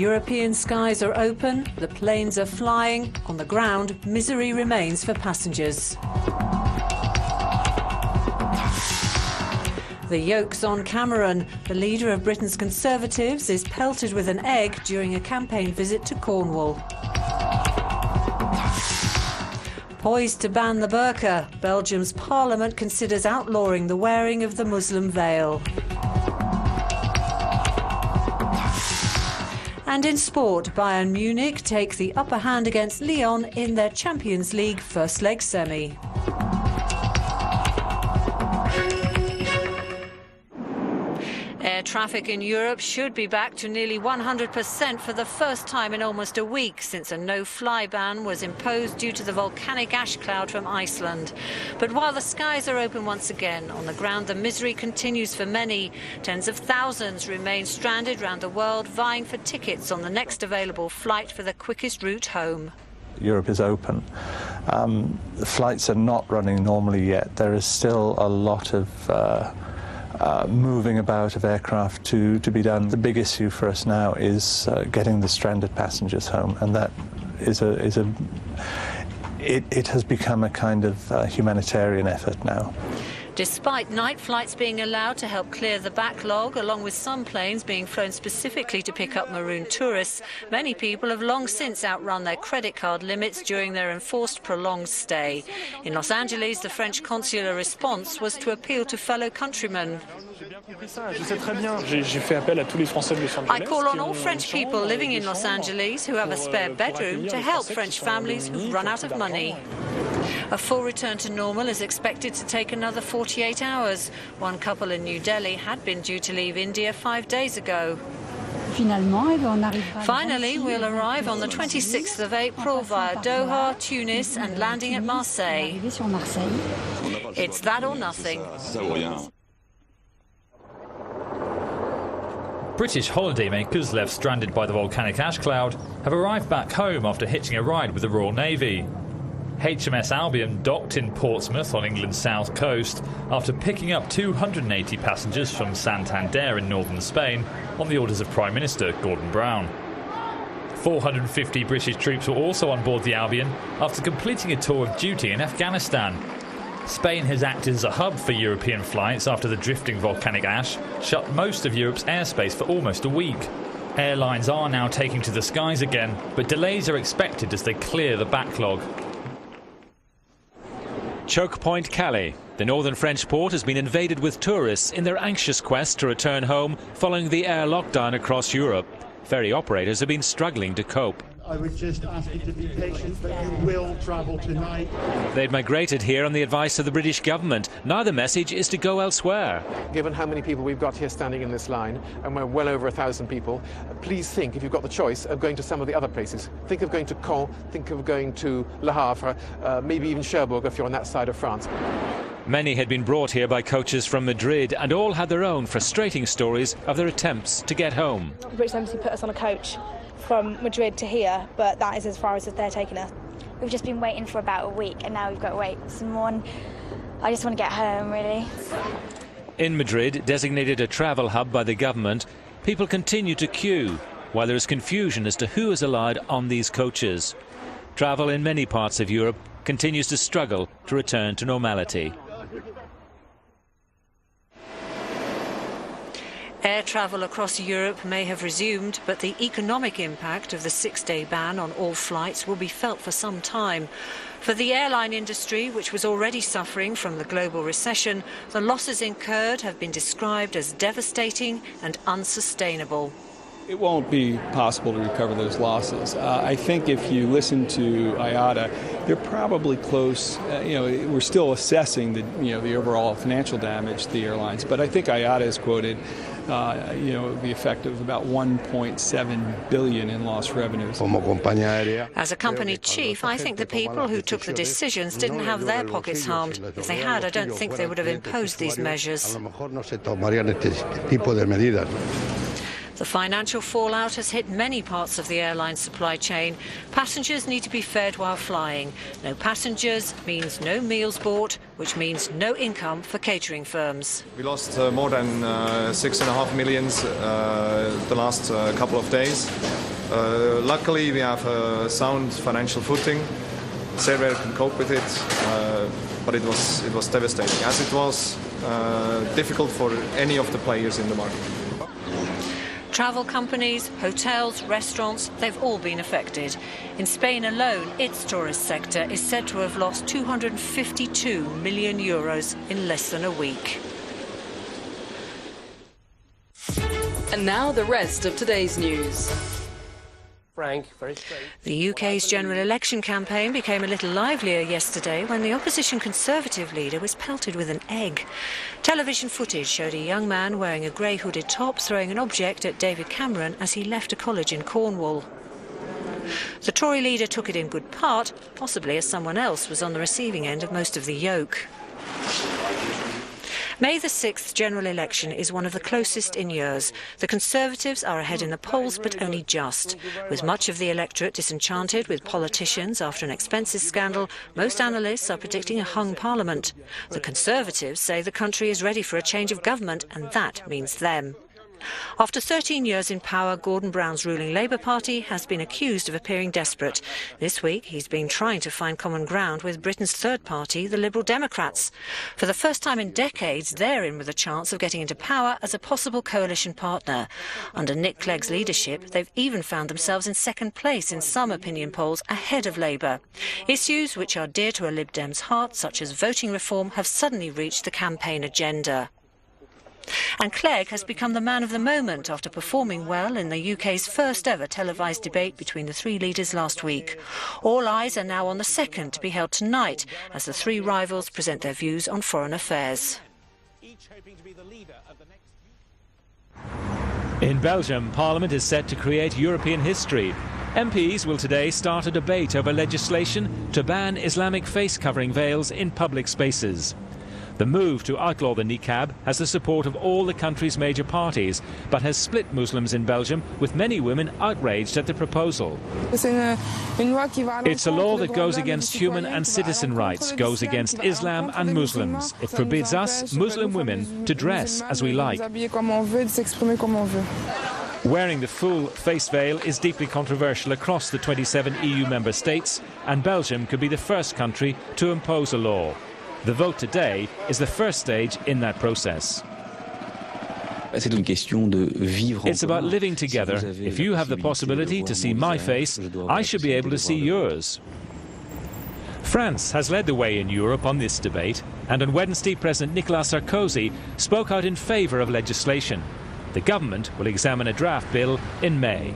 European skies are open, the planes are flying. On the ground, misery remains for passengers. The yoke's on Cameron. The leader of Britain's Conservatives is pelted with an egg during a campaign visit to Cornwall. Poised to ban the burqa, Belgium's parliament considers outlawing the wearing of the Muslim veil. And in sport, Bayern Munich take the upper hand against Lyon in their Champions League first leg semi. Air traffic in Europe should be back to nearly 100% for the first time in almost a week since a no-fly ban was imposed due to the volcanic ash cloud from Iceland. But while the skies are open once again, on the ground the misery continues for many. Tens of thousands remain stranded around the world, vying for tickets on the next available flight for the quickest route home. Europe is open. The flights are not running normally yet. There is still a lot of moving about of aircraft to be done. The big issue for us now is getting the stranded passengers home, and that it has become a kind of humanitarian effort now. Despite night flights being allowed to help clear the backlog, along with some planes being flown specifically to pick up marooned tourists, many people have long since outrun their credit card limits during their enforced prolonged stay. In Los Angeles, the French consular response was to appeal to fellow countrymen. I call on all French people living in Los Angeles who have a spare bedroom to help French families who've run out of money. A full return to normal is expected to take another 48 hours. One couple in New Delhi had been due to leave India 5 days ago. Finally, we'll arrive on the 26th of April via Doha, Tunis and landing at Marseille. It's that or nothing. British holidaymakers left stranded by the volcanic ash cloud have arrived back home after hitching a ride with the Royal Navy. HMS Albion docked in Portsmouth on England's south coast after picking up 280 passengers from Santander in northern Spain on the orders of Prime Minister Gordon Brown. 450 British troops were also on board the Albion after completing a tour of duty in Afghanistan. Spain has acted as a hub for European flights after the drifting volcanic ash shut most of Europe's airspace for almost a week. Airlines are now taking to the skies again, but delays are expected as they clear the backlog. Choke Point Calais. The northern French port has been invaded with tourists in their anxious quest to return home following the air lockdown across Europe. Ferry operators have been struggling to cope. I would just ask you to be patient, but you will travel tonight. They'd migrated here on the advice of the British government. Now the message is to go elsewhere. Given how many people we've got here standing in this line, and we're well over 1,000 people, please think, if you've got the choice, of going to some of the other places. Think of going to Caen, think of going to Le Havre, maybe even Cherbourg if you're on that side of France. Many had been brought here by coaches from Madrid and all had their own frustrating stories of their attempts to get home. The British Embassy put us on a coach from Madrid to here, but that is as far as they're taking us. We've just been waiting for about a week and now we've got to wait some more. I just want to get home, really. In Madrid, designated a travel hub by the government, people continue to queue, while there is confusion as to who is allowed on these coaches. Travel in many parts of Europe continues to struggle to return to normality. Air travel across Europe may have resumed, but the economic impact of the 6-day ban on all flights will be felt for some time. For the airline industry, which was already suffering from the global recession, the losses incurred have been described as devastating and unsustainable. It won't be possible to recover those losses. I think if you listen to IATA, they're probably close. We're still assessing the overall financial damage to the airlines, but I think IATA has quoted the effect of about 1.7 billion in lost revenues. As a company chief, I think the people who took the decisions didn't have their pockets harmed. If they had, I don't think they would have imposed these measures. The financial fallout has hit many parts of the airline supply chain. Passengers need to be fed while flying. No passengers means no meals bought, which means no income for catering firms. We lost more than 6.5 million the last couple of days. Luckily, we have a sound financial footing. Server can cope with it, but it was devastating, as it was difficult for any of the players in the market. Travel companies, hotels, restaurants, they've all been affected. In Spain alone, its tourist sector is said to have lost €252 million in less than a week. And now the rest of today's news. Frank, very straight. The UK's general election campaign became a little livelier yesterday when the opposition Conservative leader was pelted with an egg. Television footage showed a young man wearing a grey hooded top throwing an object at David Cameron as he left a college in Cornwall. The Tory leader took it in good part, possibly as someone else was on the receiving end of most of the yoke. May the 6th general election is one of the closest in years. The Conservatives are ahead in the polls, but only just. With much of the electorate disenchanted with politicians after an expenses scandal, most analysts are predicting a hung parliament. The Conservatives say the country is ready for a change of government, and that means them. After 13 years in power, Gordon Brown's ruling Labour Party has been accused of appearing desperate. This week, he's been trying to find common ground with Britain's third party, the Liberal Democrats. For the first time in decades, they're in with a chance of getting into power as a possible coalition partner. Under Nick Clegg's leadership, they've even found themselves in second place in some opinion polls ahead of Labour. Issues which are dear to a Lib Dem's heart, such as voting reform, have suddenly reached the campaign agenda. And Clegg has become the man of the moment after performing well in the UK's first ever televised debate between the three leaders last week. All eyes are now on the second, to be held tonight, as the three rivals present their views on foreign affairs. In Belgium, Parliament is set to create European history. MPs will today start a debate over legislation to ban Islamic face-covering veils in public spaces. The move to outlaw the niqab has the support of all the country's major parties, but has split Muslims in Belgium, with many women outraged at the proposal. It's a law that goes against human and citizen rights, goes against Islam and Muslims. It forbids us, Muslim women, to dress as we like. Wearing the full face veil is deeply controversial across the 27 EU member states, and Belgium could be the first country to impose a law. The vote today is the first stage in that process. It's about living together. If you have the possibility to see my face, I should be able to see yours. France has led the way in Europe on this debate, and on Wednesday President Nicolas Sarkozy spoke out in favour of legislation. The government will examine a draft bill in May.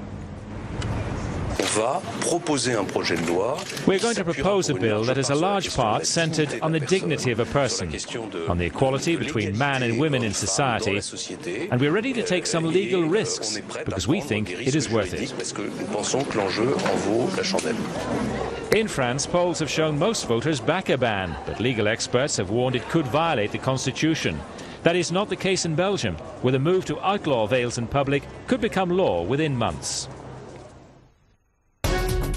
We're going to propose a bill that is a large part centred on the dignity of a person, on the equality between man and women in society, and we're ready to take some legal risks because we think it is worth it. In France, polls have shown most voters back a ban, but legal experts have warned it could violate the constitution. That is not the case in Belgium, where the move to outlaw veils in public could become law within months.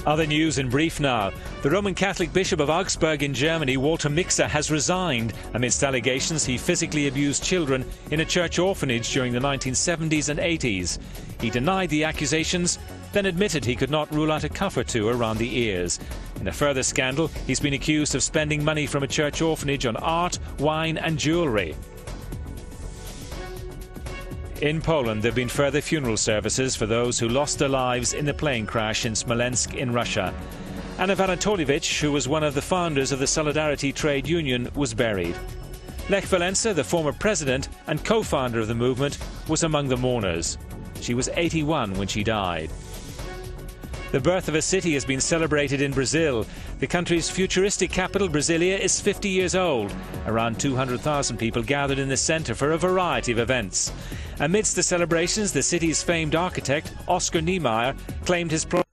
Other news in brief now. The Roman Catholic Bishop of Augsburg in Germany, Walter Mixer, has resigned amidst allegations he physically abused children in a church orphanage during the 1970s and 80s. He denied the accusations, then admitted he could not rule out a cuff or two around the ears. In a further scandal, he's been accused of spending money from a church orphanage on art, wine and jewellery. In Poland, there have been further funeral services for those who lost their lives in the plane crash in Smolensk in Russia. Anna Vanatolievich, who was one of the founders of the Solidarity Trade Union, was buried. Lech Walesa, the former president and co-founder of the movement, was among the mourners. She was 81 when she died. The birth of a city has been celebrated in Brazil. The country's futuristic capital, Brasilia, is 50 years old. Around 200,000 people gathered in the centre for a variety of events. Amidst the celebrations, the city's famed architect, Oscar Niemeyer, claimed his project